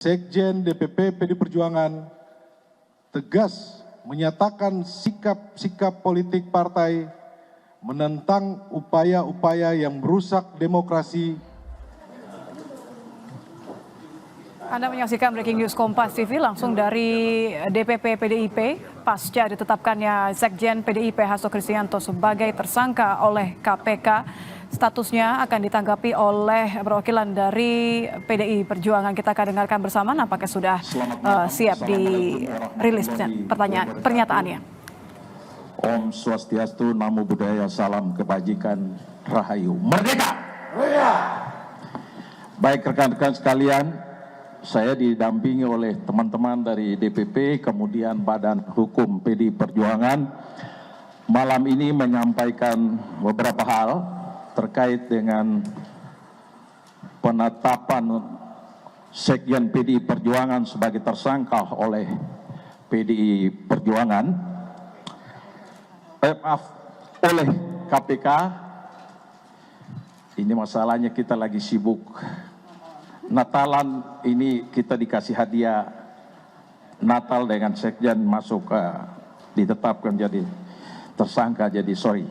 Sekjen DPP PD Perjuangan tegas menyatakan sikap-sikap politik partai menentang upaya-upaya yang merusak demokrasi. Anda menyaksikan Breaking News Kompas TV langsung dari DPP PDIP pasca ditetapkannya Sekjen PDIP Hasto Kristianto sebagai tersangka oleh KPK. Statusnya akan ditanggapi oleh perwakilan dari PDI Perjuangan. Kita akan dengarkan bersama, nampaknya sudah siap dirilis pernyataannya. Om Swastiastu, Namo Buddhaya, Salam Kebajikan, Rahayu, Merdeka! Baik rekan-rekan sekalian, saya didampingi oleh teman-teman dari DPP, kemudian Badan Hukum PDI Perjuangan, malam ini menyampaikan beberapa hal terkait dengan penetapan Sekjen PDI Perjuangan sebagai tersangka oleh PDI Perjuangan, oleh KPK. Ini masalahnya kita lagi sibuk Natalan, ini kita dikasih hadiah Natal dengan Sekjen masuk ditetapkan jadi tersangka, jadi sorry.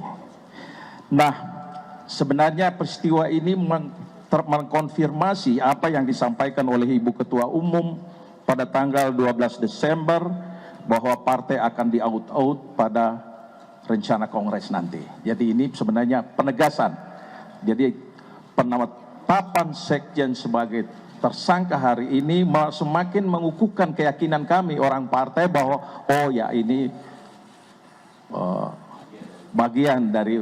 Nah, sebenarnya peristiwa ini mengkonfirmasi apa yang disampaikan oleh Ibu Ketua Umum pada tanggal 12 Desember bahwa partai akan di-out pada rencana Kongres nanti. Jadi ini sebenarnya penegasan. Jadi penetapan Sekjen sebagai tersangka hari ini semakin mengukuhkan keyakinan kami orang partai bahwa oh ya ini bagian dari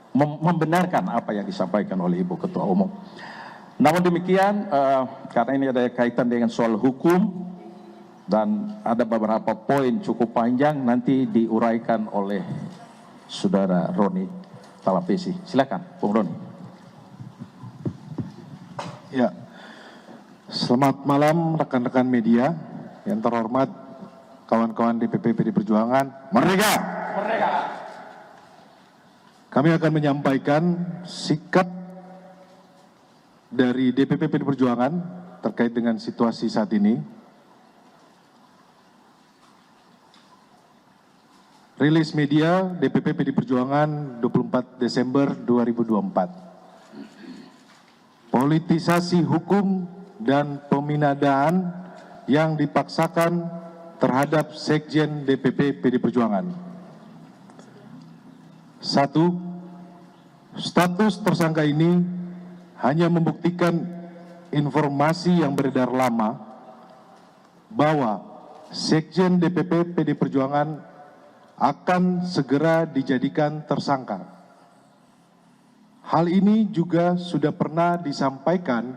membenarkan apa yang disampaikan oleh Ibu Ketua Umum. Namun demikian, karena ini ada kaitan dengan soal hukum dan ada beberapa poin cukup panjang, nanti diuraikan oleh Saudara Roni Talapesi. Silakan, Bung Roni. Ya, selamat malam rekan-rekan media yang terhormat, kawan-kawan DPP PD Perjuangan. Merdeka! Merdeka! Kami akan menyampaikan sikap dari DPP PD Perjuangan terkait dengan situasi saat ini. Rilis media DPP PD Perjuangan 24 Desember 2024. Politisasi hukum dan peminadaan yang dipaksakan terhadap Sekjen DPP PD Perjuangan. 1. Status tersangka ini hanya membuktikan informasi yang beredar lama bahwa Sekjen DPP PD Perjuangan akan segera dijadikan tersangka. Hal ini juga sudah pernah disampaikan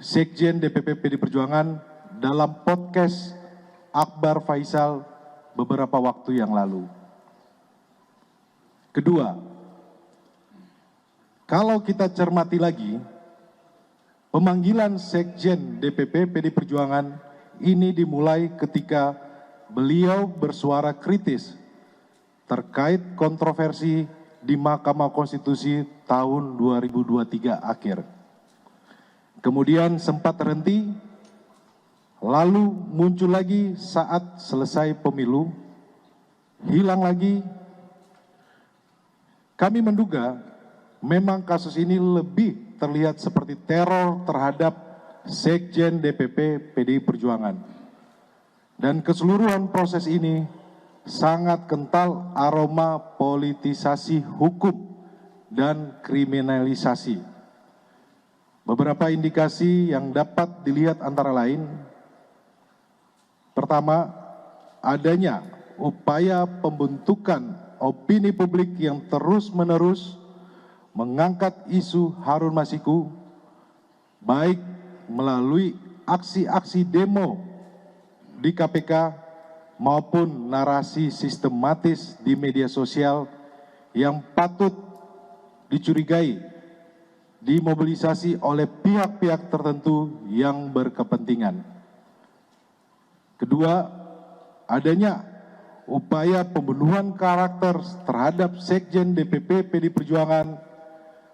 Sekjen DPP PD Perjuangan dalam podcast Akbar Faisal beberapa waktu yang lalu. Kedua, kalau kita cermati lagi, pemanggilan Sekjen DPP PD Perjuangan ini dimulai ketika beliau bersuara kritis terkait kontroversi di Mahkamah Konstitusi tahun 2023 akhir. Kemudian sempat terhenti, lalu muncul lagi saat selesai pemilu, hilang lagi. Kami menduga memang kasus ini lebih terlihat seperti teror terhadap Sekjen DPP PDI Perjuangan. Dan keseluruhan proses ini sangat kental aroma politisasi hukum dan kriminalisasi. Beberapa indikasi yang dapat dilihat antara lain, pertama, adanya upaya pembentukan opini publik yang terus-menerus mengangkat isu Harun Masiku, baik melalui aksi-aksi demo di KPK maupun narasi sistematis di media sosial yang patut dicurigai dimobilisasi oleh pihak-pihak tertentu yang berkepentingan. Kedua, adanya upaya pembunuhan karakter terhadap Sekjen DPP PD Perjuangan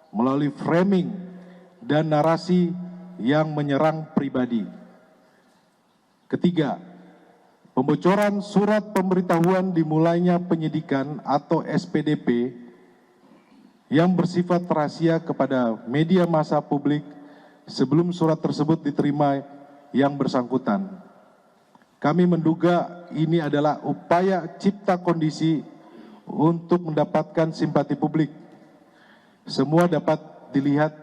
melalui framing dan narasi yang menyerang pribadi. Ketiga, pembocoran surat pemberitahuan dimulainya penyidikan atau SPDP yang bersifat rahasia kepada media massa publik sebelum surat tersebut diterima yang bersangkutan. Kami menduga ini adalah upaya cipta kondisi untuk mendapatkan simpati publik. Semua dapat dilihat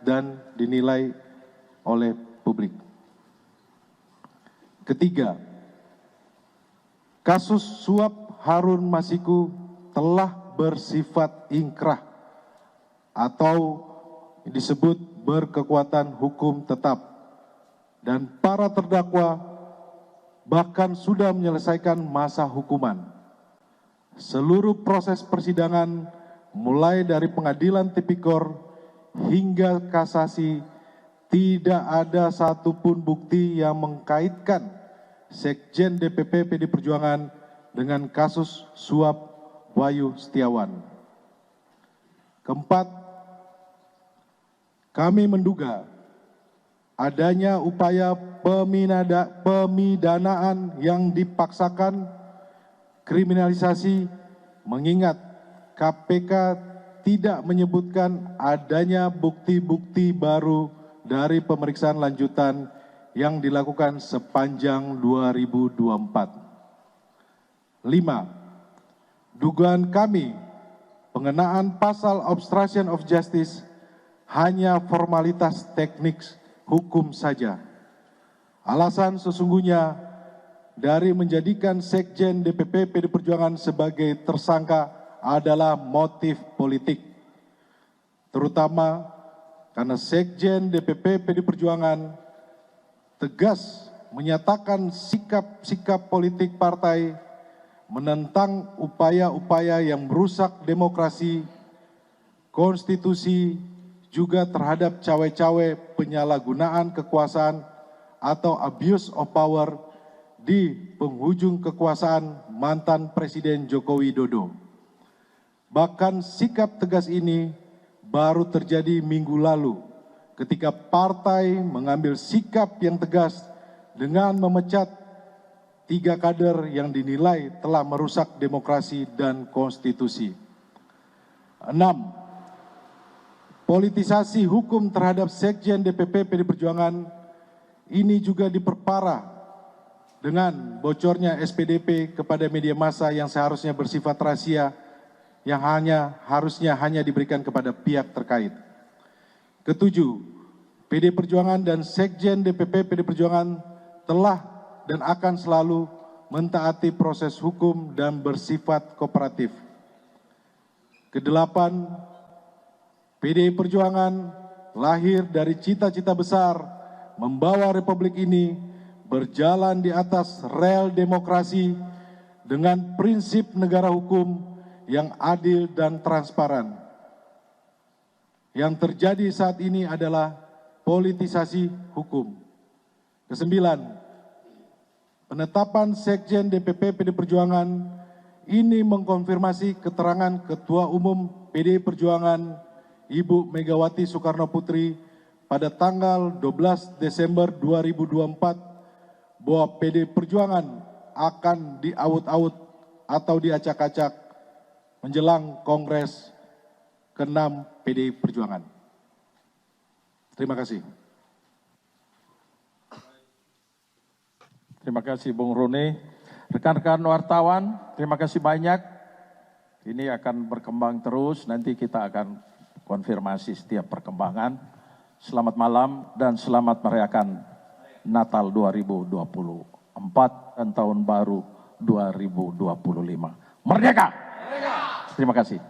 dan dinilai oleh publik. Ketiga, kasus suap Harun Masiku telah bersifat ingkrah atau disebut berkekuatan hukum tetap, dan para terdakwa bahkan sudah menyelesaikan masa hukuman. Seluruh proses persidangan mulai dari pengadilan tipikor hingga kasasi tidak ada satupun bukti yang mengkaitkan Sekjen DPP PD Perjuangan dengan kasus suap Wahyu Setiawan. Keempat, kami menduga adanya upaya pemidanaan yang dipaksakan, kriminalisasi, mengingat KPK tidak menyebutkan adanya bukti-bukti baru dari pemeriksaan lanjutan yang dilakukan sepanjang 2024. 5. Dugaan kami pengenaan pasal obstruction of justice hanya formalitas teknik hukum saja. Alasan sesungguhnya dari menjadikan Sekjen DPP PD Perjuangan sebagai tersangka adalah motif politik, terutama karena Sekjen DPP PD Perjuangan tegas menyatakan sikap-sikap politik partai menentang upaya-upaya yang merusak demokrasi, konstitusi, juga terhadap cawe-cawe penyalahgunaan kekuasaan atau abuse of power di penghujung kekuasaan mantan Presiden Joko Widodo. Bahkan sikap tegas ini baru terjadi minggu lalu ketika partai mengambil sikap yang tegas dengan memecat 3 kader yang dinilai telah merusak demokrasi dan konstitusi. 6. Politisasi hukum terhadap Sekjen DPP PD Perjuangan ini juga diperparah dengan bocornya SPDP kepada media massa yang seharusnya bersifat rahasia, yang harusnya hanya diberikan kepada pihak terkait. Ketujuh, PD Perjuangan dan Sekjen DPP PD Perjuangan telah dan akan selalu mentaati proses hukum dan bersifat kooperatif. Kedelapan, PDI Perjuangan lahir dari cita-cita besar membawa republik ini berjalan di atas rel demokrasi dengan prinsip negara hukum yang adil dan transparan. Yang terjadi saat ini adalah politisasi hukum. Kesembilan, penetapan Sekjen DPP PD Perjuangan ini mengkonfirmasi keterangan Ketua Umum PDI Perjuangan Ibu Megawati Soekarno Putri pada tanggal 12 Desember 2024 bahwa PD Perjuangan akan diaut-aut atau diacak-acak menjelang Kongres ke-6 PDI Perjuangan. Terima kasih. Terima kasih Bung Roni. Rekan-rekan wartawan, terima kasih banyak. Ini akan berkembang terus, nanti kita akan konfirmasi setiap perkembangan. Selamat malam dan selamat merayakan Natal 2024 dan Tahun Baru 2025. Merdeka! Terima kasih.